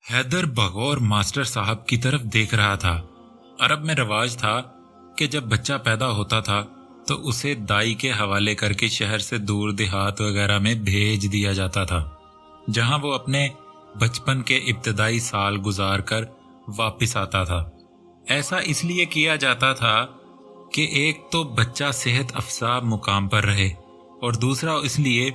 Haider बगौर master साहब की तरफ देख रहा था। अरब में रवाज था कि जब बच्चा पैदा होता था तो उसे दाई के हवाले करके शहर से दूर देहात वगैरह में भेज दिया जाता था, जहां वो अपने बचपन के इब्तदाई साल गुजार कर वापस आता था। ऐसा इसलिए किया जाता था कि एक तो बच्चा सेहत अफजा मुकाम पर रहे और दूसरा इसलिए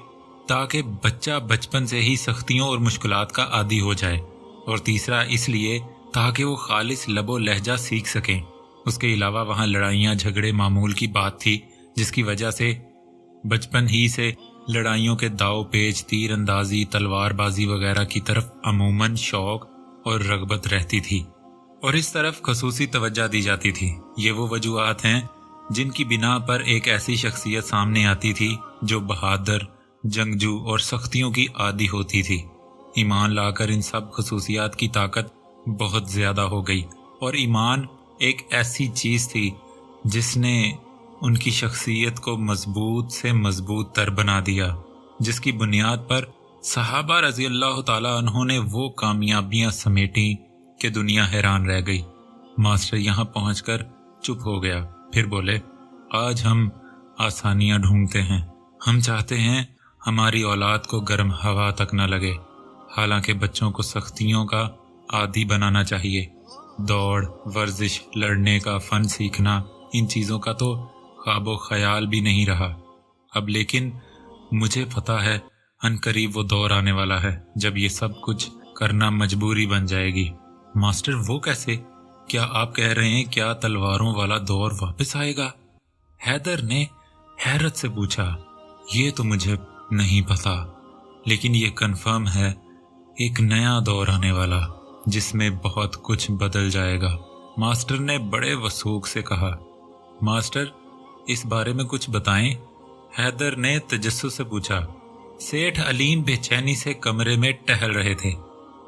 ताकि बच्चा बचपन से ही सख्तियों और मुश्किलात का आदी हो जाए, और तीसरा इसलिए ताकि वो खालिस लबो लहजा सीख सकें। उसके अलावा वहाँ लड़ाइयाँ झगड़े मामूल की बात थी, जिसकी वजह से बचपन ही से लड़ाइयों के दाव पेच, तीर अंदाजी, तलवारबाजी वगैरह की तरफ अमूमन शौक और रगबत रहती थी और इस तरफ खसूसी तवज्जो दी जाती थी। ये वो वजूहात हैं जिनकी बिना पर एक ऐसी शख्सियत सामने आती थी जो बहादुर, जंगजू और सख्तियों की आदी होती थी। ईमान लाकर इन सब खसूसियात की ताकत बहुत ज्यादा हो गई और ईमान एक ऐसी चीज थी जिसने उनकी शख्सियत को मजबूत से मजबूत तर बना दिया, जिसकी बुनियाद पर सहाबा रजी अल्लाह ताला अन्हों ने वो कामयाबियां समेटी कि दुनिया हैरान रह गई। मास्टर यहाँ पहुंचकर चुप हो गया, फिर बोले, आज हम आसानियां ढूंढते हैं। हम चाहते हैं हमारी औलाद को गर्म हवा तक न लगे, हालांकि बच्चों को सख्तियों का आदी बनाना चाहिए। दौड़, वर्जिश, लड़ने का फन सीखना, इन चीज़ों का तो ख्वाबो ख्याल भी नहीं रहा अब, लेकिन मुझे पता है अनकरीब वो दौर आने वाला है जब ये सब कुछ करना मजबूरी बन जाएगी। मास्टर, वो कैसे? क्या आप कह रहे हैं क्या तलवारों वाला दौर वापस आएगा? हैदर ने हैरत से पूछा। ये तो मुझे नहीं पता, लेकिन ये कंफर्म है एक नया दौर आने वाला जिसमें बहुत कुछ बदल जाएगा। मास्टर ने बड़े वसूख से कहा। मास्टर, इस बारे में कुछ बताएं? हैदर ने तजस्सुस से पूछा। सेठ अलीम बेचैनी से कमरे में टहल रहे थे,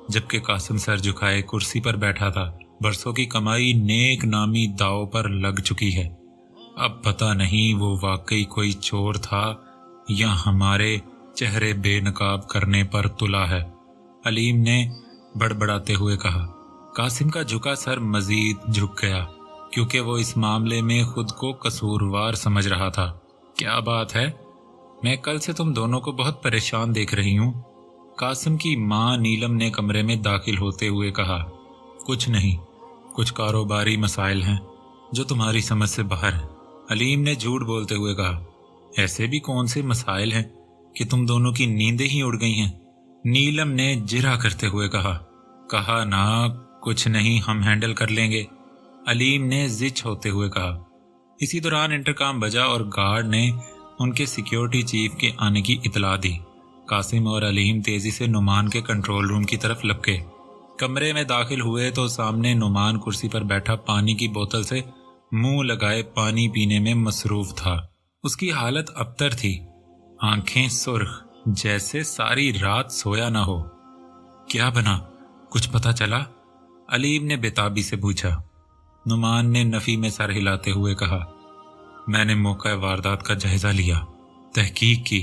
जबकि कासिम सर झुकाए कुर्सी पर बैठा था। बरसों की कमाई नेक नामी दाव पर लग चुकी है। अब पता नहीं वो वाकई कोई चोर था या हमारे चेहरे बेनकाब करने पर तुला है, अलीम ने बड़बड़ाते हुए कहा। कासिम का झुका सर मजीद झुक गया, क्योंकि वो इस मामले में खुद को कसूरवार समझ रहा था। क्या बात है? मैं कल से तुम दोनों को बहुत परेशान देख रही हूँ, कासिम की माँ नीलम ने कमरे में दाखिल होते हुए कहा। कुछ नहीं, कुछ कारोबारी मसाइल हैं जो तुम्हारी समझ से बाहर है, अलीम ने झूठ बोलते हुए कहा। ऐसे भी कौन से मसाइल हैं कि तुम दोनों की नींदें ही उड़ गई हैं? नीलम ने जिरा करते हुए कहा ना, कुछ नहीं, हम हैंडल कर लेंगे, अलीम ने जिच होते हुए कहा। इसी दौरान इंटरकॉम बजा और गार्ड ने उनके सिक्योरिटी चीफ के आने की इतला दी। कासिम और अलीम तेजी से नुमान के कंट्रोल रूम की तरफ लपके। कमरे में दाखिल हुए तो सामने नुमान कुर्सी पर बैठा पानी की बोतल से मुंह लगाए पानी पीने में मसरूफ था। उसकी हालत अबतर थी, आंखें सुर्ख, जैसे सारी रात सोया ना हो। क्या बना, कुछ पता चला? अलीम ने बेताबी से पूछा। नुमान ने नफी में सर हिलाते हुए कहा, मैंने मौका वारदात का जायजा लिया, तहकीक की,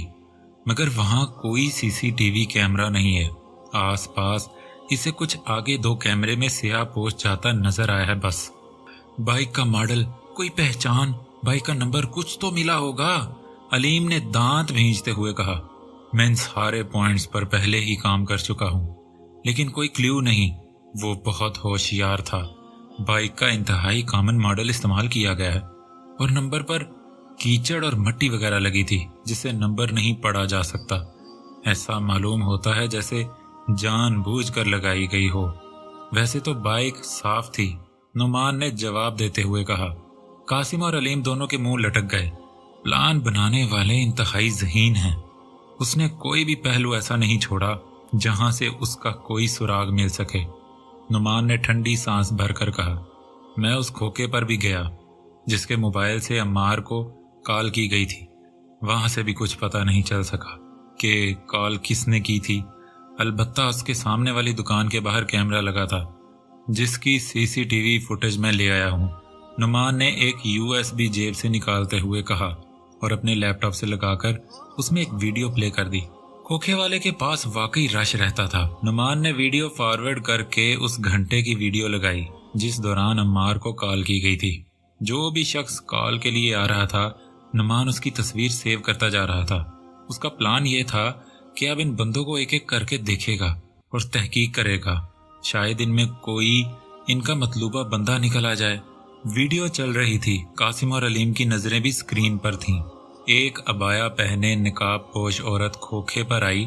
मगर वहां कोई सीसीटीवी कैमरा नहीं है आसपास। इसे कुछ आगे 2 कैमरे में स्याह पोस्ट जाता नजर आया है बस। बाइक का मॉडल, कोई पहचान, बाइक का नंबर कुछ तो मिला होगा, अलीम ने दांत भींचते हुए कहा। मैं इन सारे पॉइंट्स पर पहले ही काम कर चुका हूँ, लेकिन कोई क्ल्यू नहीं। वो बहुत होशियार था। बाइक का इंतहाई कॉमन मॉडल इस्तेमाल किया गया है और नंबर पर कीचड़ और मट्टी वगैरह लगी थी, जिससे नंबर नहीं पढ़ा जा सकता। ऐसा मालूम होता है जैसे जानबूझकर लगाई गई हो। वैसे तो बाइक साफ थी, नुमान ने जवाब देते हुए कहा। कासिम और अलीम दोनों के मुंह लटक गए। प्लान बनाने वाले इंतहाई ज़हीन हैं। उसने कोई भी पहलू ऐसा नहीं छोड़ा जहां से उसका कोई सुराग मिल सके। नुमान ने ठंडी सांस भरकर कहा, मैं उस खोखे पर भी गया जिसके मोबाइल से अम्मार को कॉल की गई थी। वहां से भी कुछ पता नहीं चल सका कि कॉल किसने की थी। अलबत्ता उसके सामने वाली दुकान के बाहर कैमरा लगा था, जिसकी सीसीटीवी फुटेज मैं ले आया हूँ। नुमान ने एक यूएसबी जेब से निकालते हुए कहा और अपने लैपटॉप से लगाकर उसमें एक वीडियो प्ले कर दी। खोखे वाले के पास वाकई रश रहता था। नुमान ने वीडियो फॉरवर्ड करके उस घंटे की वीडियो लगाई जिस दौरान अम्मार को कॉल की गई थी। जो भी शख्स कॉल के लिए आ रहा था, नुमान उसकी तस्वीर सेव करता जा रहा था। उसका प्लान ये था कि अब इन बंदों को एक एक करके देखेगा और तहकीक करेगा। शायद इनमें कोई इनका मतलूबा बंदा निकल आ जाए। वीडियो चल रही थी। कासिम और अलीम की नजरें भी स्क्रीन पर थीं। एक अबाया पहने निकाब पोश औरत खोखे पर आई।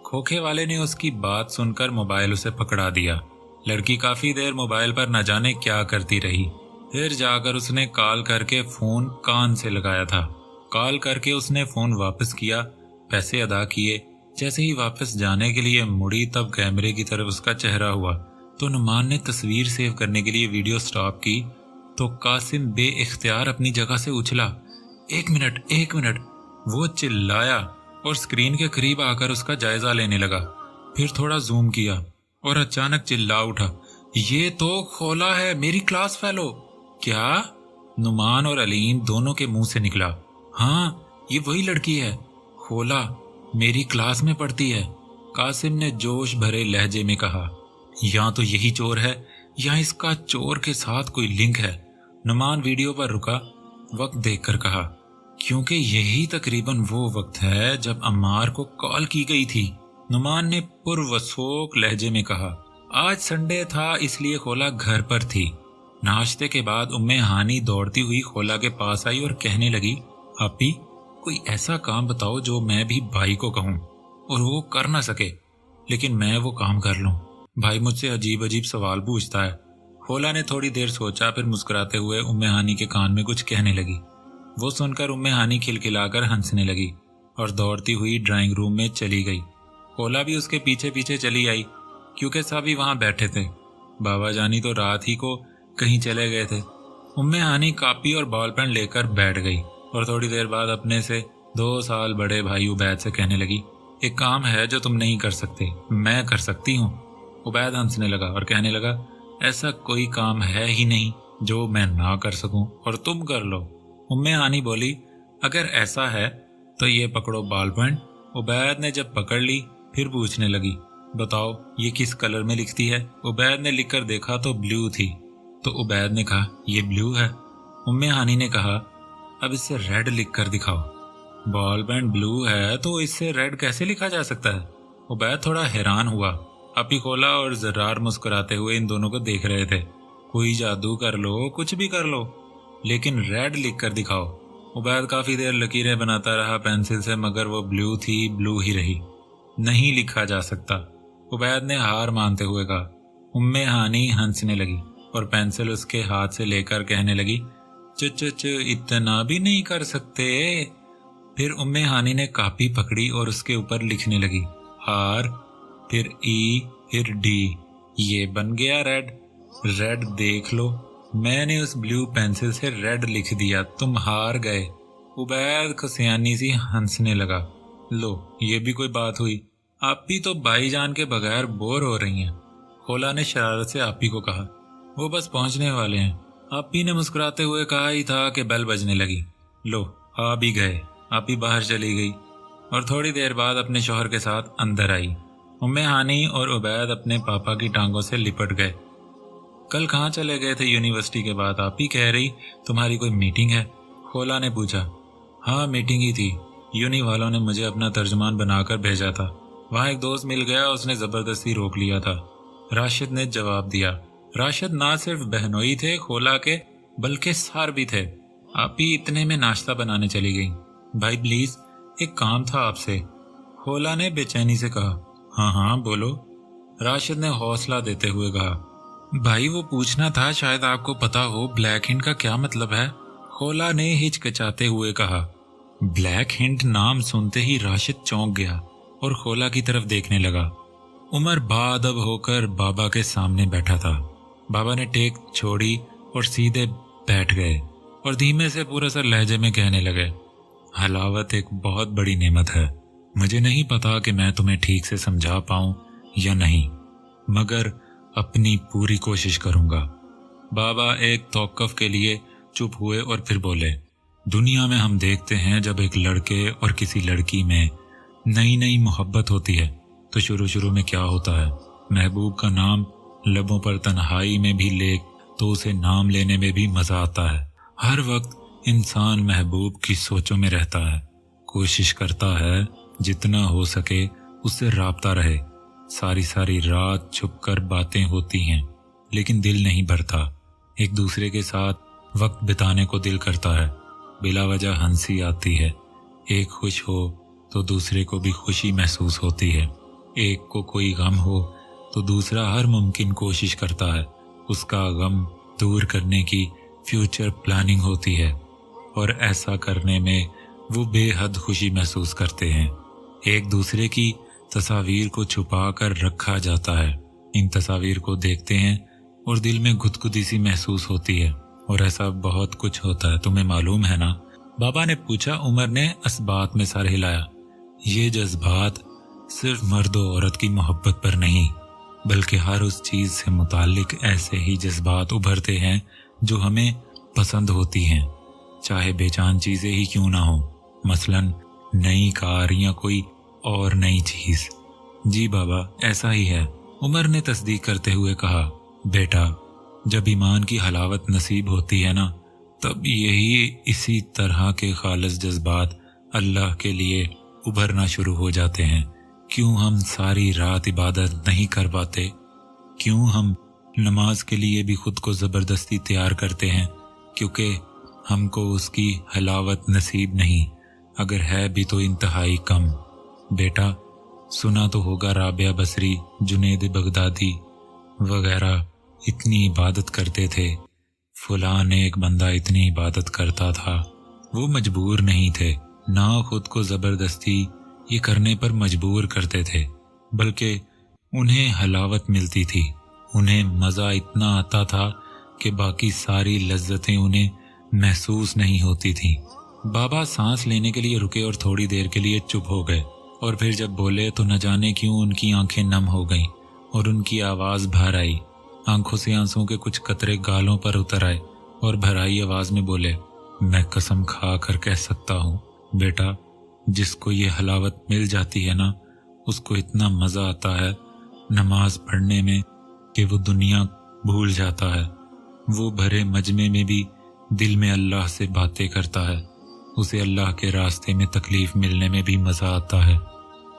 खोखे वाले ने उसकी बात सुनकर मोबाइल उसे पकड़ा दिया। लड़की काफी देर मोबाइल पर न जाने क्या करती रही। फिर जाकर उसने कॉल करके फोन कान से लगाया था। कॉल करके उसने फोन वापस किया, पैसे अदा किए। जैसे ही वापस जाने के लिए मुड़ी तब कैमरे की तरफ उसका चेहरा हुआ तो नुमान ने तस्वीर सेव करने के लिए वीडियो स्टॉप की तो कासिम बेइख्तियार अपनी जगह से उछला। एक मिनट, वो चिल्लाया और स्क्रीन के करीब आकर उसका जायजा लेने लगा। फिर थोड़ा जूम किया और अचानक चिल्ला उठा, ये तो खोला है, मेरी क्लास फेलो। क्या? नुमान और अलीम दोनों के मुंह से निकला। हाँ, ये वही लड़की है, खोला मेरी क्लास में पढ़ती है। कासिम ने जोश भरे लहजे में कहा, या तो यही चोर है या इसका चोर के साथ कोई लिंक है। नुमान वीडियो पर रुका, वक्त देखकर कहा, क्योंकि यही तकरीबन वो वक्त है जब अम्मार को कॉल की गई थी। नुमान ने पुरवसोक लहजे में कहा, आज संडे था इसलिए खोला घर पर थी। नाश्ते के बाद उम्मे हानी दौड़ती हुई खोला के पास आई और कहने लगी, आपी कोई ऐसा काम बताओ जो मैं भी भाई को कहूँ और वो कर ना सके लेकिन मैं वो काम कर लूँ। भाई मुझसे अजीब अजीब सवाल पूछता है। खोला ने थोड़ी देर सोचा, फिर मुस्कुराते हुए उम्मे हानी के कान में कुछ कहने लगी। वो सुनकर उम्मे हानी खिलखिलाकर हंसने लगी और दौड़ती हुई ड्राइंग रूम में चली गई। खोला भी उसके पीछे पीछे चली आई क्योंकि सभी वहां बैठे थे। बाबा जानी तो रात ही को कहीं चले गए थे। उम्मे हानी कापी और बॉल पेन लेकर बैठ गई और थोड़ी देर बाद अपने से 2 साल बड़े भाई उबैद से कहने लगी, एक काम है जो तुम नहीं कर सकते, मैं कर सकती हूँ। उबैद हंसने लगा और कहने लगा, ऐसा कोई काम है ही नहीं जो मैं ना कर सकूं और तुम कर लो। उम्मे हानी बोली, अगर ऐसा है तो ये पकड़ो बॉल पेन। उबैद ने जब पकड़ ली फिर पूछने लगी, बताओ ये किस कलर में लिखती है? उबैद ने लिखकर देखा तो ब्लू थी। तो उबैद ने कहा, ये ब्लू है। उम्मे हानी ने कहा, अब इससे रेड लिख कर दिखाओ। बॉल पेन ब्लू है तो इससे रेड कैसे लिखा जा सकता है? उबैद थोड़ा हैरान हुआ। अपी खोला और जर्रार मुस्कुराते हुए इन दोनों को देख रहे थे। कोई जादू कर लो, कुछ भी कर लो, लेकिन रेड लिख कर दिखाओ। उबैद काफी देर लकीरें बनाता रहा पेंसिल से, मगर वो ब्लू थी, ब्लू ही रही। नहीं लिखा जा सकता। उबैद ने हार मानते हुए कहा। उम्मे हानी हंसने लगी और पेंसिल उसके हाथ से लेकर कहने लगी, च इतना भी नहीं कर सकते। फिर उम्मे हानी ने कापी पकड़ी और उसके ऊपर लिखने लगी, आर, फिर ई, फिर डी। ये बन गया रेड। रेड देख लो, मैंने उस ब्लू पेंसिल से रेड लिख दिया, तुम हार गए। उबैद खसियानी सी हंसने लगा। लो, ये भी कोई बात हुई? आप भी तो भाईजान के बगैर बोर हो रही हैं। खोला ने शरारत से आपी को कहा, वो बस पहुंचने वाले हैं। आपी ने मुस्कुराते हुए कहा ही था कि बेल बजने लगी। लो, आ भी गए। आपी बाहर चली गई और थोड़ी देर बाद अपने शौहर के साथ अंदर आई। उम्मे हानी और उबैद अपने पापा की टांगों से लिपट गए। कल कहाँ चले गए थे यूनिवर्सिटी के बाद? आपी कह रही तुम्हारी कोई मीटिंग है? खोला ने पूछा। हाँ, मीटिंग ही थी। यूनि वालों ने मुझे अपना तर्जुमान बनाकर भेजा था। वहाँ एक दोस्त मिल गया, उसने जबरदस्ती रोक लिया था। राशिद ने जवाब दिया। राशिद ना सिर्फ बहनोई थे खोला के, बल्कि सार भी थे। आपी इतने में नाश्ता बनाने चली गई। भाई प्लीज, एक काम था आपसे। खोला ने बेचैनी से कहा। हाँ हाँ बोलो, राशिद ने हौसला देते हुए कहा। भाई वो पूछना था, शायद आपको पता हो ब्लैक हिंट का क्या मतलब है? खोला ने हिचकिचाते हुए कहा। ब्लैक हिंट नाम सुनते ही राशिद चौंक गया और खोला की तरफ देखने लगा। उमर बाअदब होकर बाबा के सामने बैठा था। बाबा ने टेक छोड़ी और सीधे बैठ गए और धीमे से पूरा सर लहजे में कहने लगे, हलावत एक बहुत बड़ी नेमत है। मुझे नहीं पता कि मैं तुम्हें ठीक से समझा पाऊं या नहीं, मगर अपनी पूरी कोशिश करूंगा। बाबा एक तौक़ुफ़ के लिए चुप हुए और फिर बोले, दुनिया में हम देखते हैं जब एक लड़के और किसी लड़की में नई नई मोहब्बत होती है तो शुरू शुरू में क्या होता है, महबूब का नाम लबों पर तन्हाई में भी ले तो उसे नाम लेने में भी मजा आता है। हर वक्त इंसान महबूब की सोचों में रहता है, कोशिश करता है जितना हो सके उससे राब्ता रहे। सारी सारी रात छुपकर बातें होती हैं लेकिन दिल नहीं भरता। एक दूसरे के साथ वक्त बिताने को दिल करता है, बिला वजह हंसी आती है। एक खुश हो तो दूसरे को भी खुशी महसूस होती है। एक को कोई गम हो तो दूसरा हर मुमकिन कोशिश करता है उसका गम दूर करने की फ्यूचर प्लानिंग होती है, और ऐसा करने में वो बेहद खुशी महसूस करते हैं। एक दूसरे की तस्वीर को छुपा कर रखा जाता है। इन तस्वीर को देखते हैं और दिल में गुदगुदी सी महसूस होती है, और ऐसा बहुत कुछ होता है, तुम्हें मालूम है ना? बाबा ने पूछा। उमर ने असबात में सर हिलाया। ये जज्बात सिर्फ मर्द और औरत की मोहब्बत पर नहीं, बल्कि हर उस चीज से मुताल्लिक ऐसे ही जज्बात उभरते हैं जो हमें पसंद होती हैं, चाहे बेजान चीजें ही क्यों ना हो, मसलन नई कार या कोई और नई चीज। जी बाबा, ऐसा ही है, उमर ने तस्दीक करते हुए कहा। बेटा, जब ईमान की हलावत नसीब होती है ना, तब यही इसी तरह के खालिस जज्बात अल्लाह के लिए उभरना शुरू हो जाते हैं। क्यों हम सारी रात इबादत नहीं कर पाते? क्यों हम नमाज के लिए भी खुद को ज़बरदस्ती तैयार करते हैं? क्योंकि हमको उसकी हलावत नसीब नहीं, अगर है भी तो इंतहाई कम। बेटा, सुना तो होगा राबिया बसरी, जुनेद बगदादी वगैरह इतनी इबादत करते थे। फलां एक बंदा इतनी इबादत करता था, वो मजबूर नहीं थे, ना खुद को ज़बरदस्ती ये करने पर मजबूर करते थे, बल्कि उन्हें हलावत मिलती थी। उन्हें मज़ा इतना आता था कि बाकी सारी लज्जतें उन्हें महसूस नहीं होती थीं। बाबा सांस लेने के लिए रुके और थोड़ी देर के लिए चुप हो गए, और फिर जब बोले तो न जाने क्यों उनकी आंखें नम हो गईं और उनकी आवाज़ भर आई। आंखों से आंसुओं के कुछ कतरे गालों पर उतर आए और भराई आवाज़ में बोले, मैं कसम खा कर कह सकता हूँ बेटा, जिसको ये हलावत मिल जाती है ना, उसको इतना मज़ा आता है नमाज पढ़ने में कि वो दुनिया भूल जाता है। वो भरे मजमे में भी दिल में अल्लाह से बातें करता है। उसे अल्लाह के रास्ते में तकलीफ मिलने में भी मज़ा आता है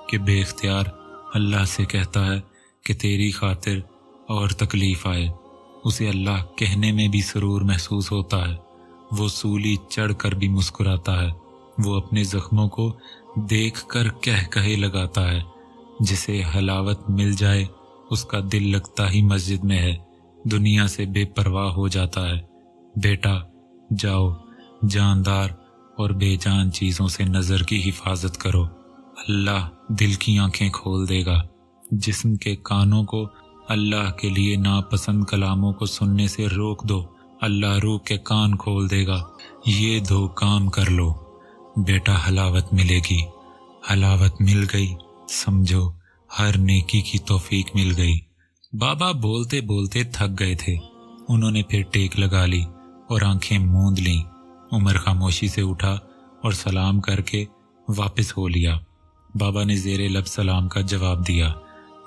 कि बेख्तियार अल्लाह से कहता है कि तेरी खातिर और तकलीफ आए। उसे अल्लाह कहने में भी सुरूर महसूस होता है। वो सूली चढ़ कर भी मुस्कुराता है। वो अपने जख्मों को देख कर कह कहे लगाता है। जिसे हलावत मिल जाए उसका दिल लगता ही मस्जिद में है, दुनिया से बेपरवाह हो जाता है। बेटा, जाओ, जानदार और बेजान चीज़ों से नज़र की हिफाजत करो। अल्लाह दिल की आंखें खोल देगा। जिस्म के कानों को अल्लाह के लिए नापसंद कलामों को सुनने से रोक दो, अल्लाह रूह के कान खोल देगा। ये दो काम कर लो, बेटा, हलावत मिलेगी। हलावत मिल गई, समझो हर नेकी की तौफीक मिल गई। बाबा बोलते बोलते थक गए थे। उन्होंने फिर टेक लगा ली और आंखें मूंद लीं। उमर खामोशी से उठा और सलाम करके वापस हो लिया। बाबा ने ज़ेरे लब सलाम का जवाब दिया।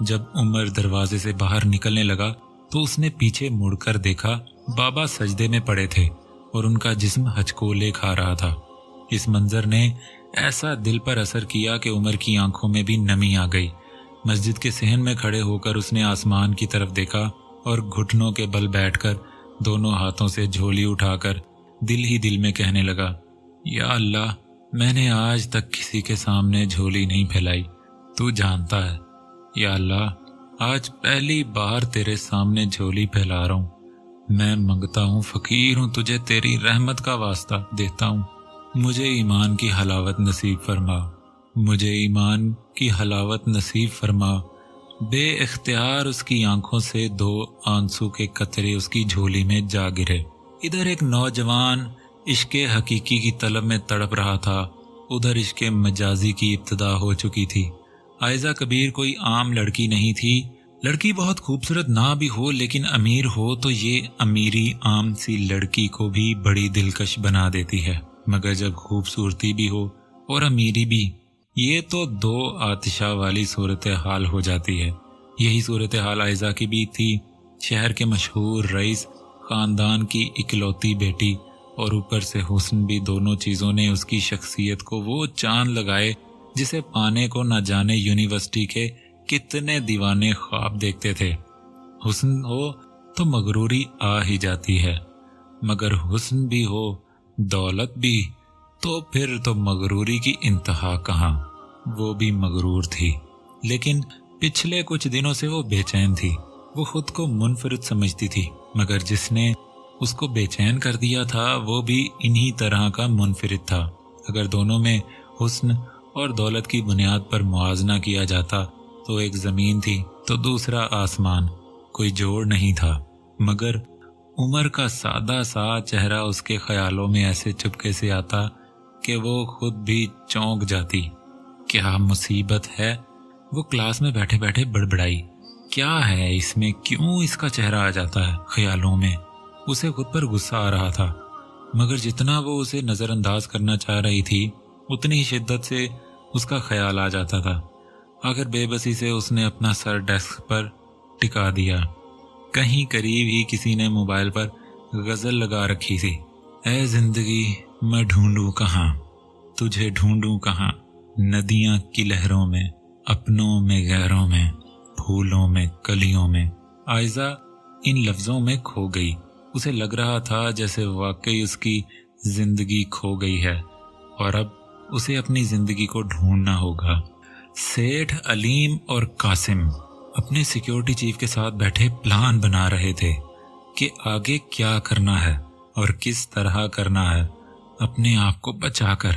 जब उमर दरवाजे से बाहर निकलने लगा तो उसने पीछे मुड़कर देखा, बाबा सजदे में पड़े थे और उनका जिस्म हचकोले खा रहा था। इस मंजर ने ऐसा दिल पर असर किया कि उमर की आंखों में भी नमी आ गई। मस्जिद के सहन में खड़े होकर उसने आसमान की तरफ देखा और घुटनों के बल बैठकर दोनों हाथों से झोली उठाकर दिल ही दिल में कहने लगा, या अल्लाह, मैंने आज तक किसी के सामने झोली नहीं फैलाई, तू जानता है। या अल्लाह, आज पहली बार तेरे सामने झोली फैला रहा हूँ। मैं मंगता हूँ, फकीर हूँ, तुझे तेरी रहमत का वास्ता देता हूँ। मुझे ईमान की हलावत नसीब फरमा, मुझे ईमान की हलावत नसीब फरमा। बे इख्तियार उसकी आंखों से दो आंसू के कतरे उसकी झोली में जा गिरे। इधर एक नौजवान इश्के हकीकी की तलब में तड़प रहा था, उधर इश्के मजाजी की इब्तिदा हो चुकी थी। आयजा कबीर कोई आम लड़की नहीं थी। लड़की बहुत खूबसूरत ना भी हो, लेकिन अमीर हो तो ये अमीरी आम सी लड़की को भी बड़ी दिलकश बना देती है। मगर जब खूबसूरती भी हो और अमीरी भी, یہ تو دو آتشہ والی صورتحال ہو جاتی ہے۔ یہی صورتحال عائزہ کی بھی تھی، شہر کے مشہور رئیس خاندان کی اکلوتی بیٹی، اور اوپر سے حسن بھی۔ دونوں چیزوں نے اس کی شخصیت کو وہ چاند لگائے جسے پانے کو نہ جانے یونیورسٹی کے کتنے دیوانے خواب دیکھتے تھے۔ حسن ہو تو مغروری آ ہی جاتی ہے، مگر حسن بھی ہو، دولت بھی، تو پھر تو مغروری کی انتہا کہاں۔ وہ بھی مغرور تھی، لیکن پچھلے کچھ دنوں سے وہ بے چین تھی۔ وہ خود کو منفرد سمجھتی تھی، مگر جس نے اس کو بے چین کر دیا تھا وہ بھی انہی طرح کا منفرد تھا۔ اگر دونوں میں حسن اور دولت کی بنیاد پر موازنہ کیا جاتا تو ایک زمین تھی تو دوسرا آسمان، کوئی جوڑ نہیں تھا۔ مگر عمر کا سادہ سا چہرہ اس کے خیالوں میں ایسے چپکے سے آتا کہ وہ خود بھی چونک جاتی۔ کیا مصیبت ہے؟ وہ کلاس میں بیٹھے بیٹھے بڑبڑائی، کیا ہے اس میں، کیوں اس کا چہرہ آ جاتا ہے خیالوں میں؟ اسے خود پر غصہ آ رہا تھا، مگر جتنا وہ اسے نظر انداز کرنا چاہ رہی تھی اتنی ہی شدت سے اس کا خیال آ جاتا تھا۔ آخر بے بسی سے اس نے اپنا سر ڈیسک پر ٹکا دیا۔ کہیں قریب ہی کسی نے موبائل پر غزل لگا رکھی تھی، اے زندگی میں ڈھونڈوں کہاں، تجھے ڈھونڈوں کہاں، ندیاں کی لہروں میں، اپنوں میں غیروں میں، پھولوں میں کلیوں میں۔ عائزہ ان لفظوں میں کھو گئی۔ اسے لگ رہا تھا جیسے واقعی اس کی زندگی کھو گئی ہے اور اب اسے اپنی زندگی کو ڈھونڈنا ہوگا۔ سیٹھ علیم اور قاسم اپنے سیکیورٹی چیف کے ساتھ بیٹھے پلان بنا رہے تھے کہ آگے کیا کرنا ہے اور کس طرح کرنا ہے اپنے آپ کو بچا کر۔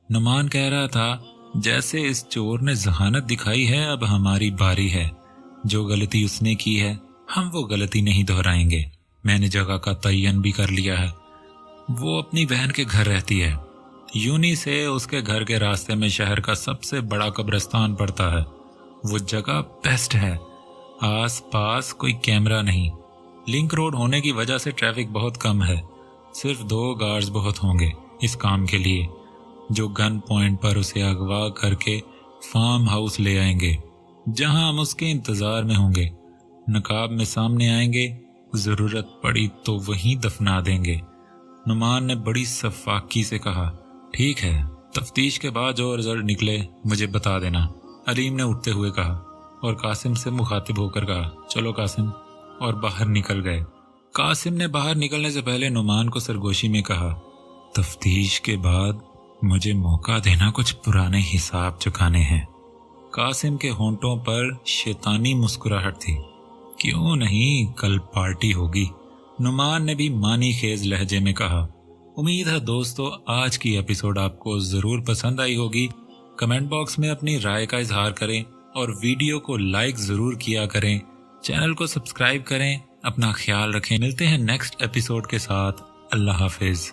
نعمان کہہ رہا تھا، جیسے اس چور نے ذہانت دکھائی ہے اب ہماری باری ہے، جو غلطی اس نے کی ہے ہم وہ غلطی نہیں دہرائیں گے۔ میں نے جگہ کا تعین بھی کر لیا ہے، وہ اپنی بہن کے گھر رہتی ہے، یونی سے اس کے گھر کے راستے میں شہر کا سب سے بڑا قبرستان پڑتا ہے۔ وہ جگہ بیسٹ ہے، آس پاس کوئی کیمرہ نہیں، لنک روڈ ہونے کی وجہ سے ٹریفک بہت کم ہے، صرف 2 گارڈز بہت ہوں گے اس کام کے لیے، جو گن پوائنٹ پر اسے اغوا کر کے فارم ہاؤس لے آئیں گے، جہاں ہم اس کے انتظار میں ہوں گے۔ نقاب میں سامنے آئیں گے، ضرورت پڑی تو وہیں دفنا دیں گے۔ نعمان نے بڑی شفاقی سے کہا، ٹھیک ہے، تفتیش کے بعد جو رزلٹ نکلے مجھے بتا دینا۔ علیم نے اٹھتے ہوئے کہا اور قاسم سے مخاطب ہو کر کہا، چلو قاسم، اور باہر نکل گئے۔ قاسم نے باہر نکلنے سے پہلے نعمان کو سرگوشی میں کہا، تفتیش کے بعد مجھے موقع دینا کچھ پرانے حساب چکانے ہیں۔ قاسم کے ہونٹوں پر شیطانی مسکراہٹ تھی، کیوں نہیں، کل پارٹی ہوگی۔ نعمان نے بھی معنی خیز لہجے میں کہا۔ امید ہے دوستو آج کی ایپیسوڈ آپ کو ضرور پسند آئی ہوگی۔ کمنٹ باکس میں اپنی رائے کا اظہار کریں اور ویڈیو کو لائک ضرور کیا کریں، چینل کو سبسکرائب کریں، اپنا خیال رکھیں۔ ملتے ہیں نیکسٹ ایپیسوڈ کے ساتھ، اللہ حافظ۔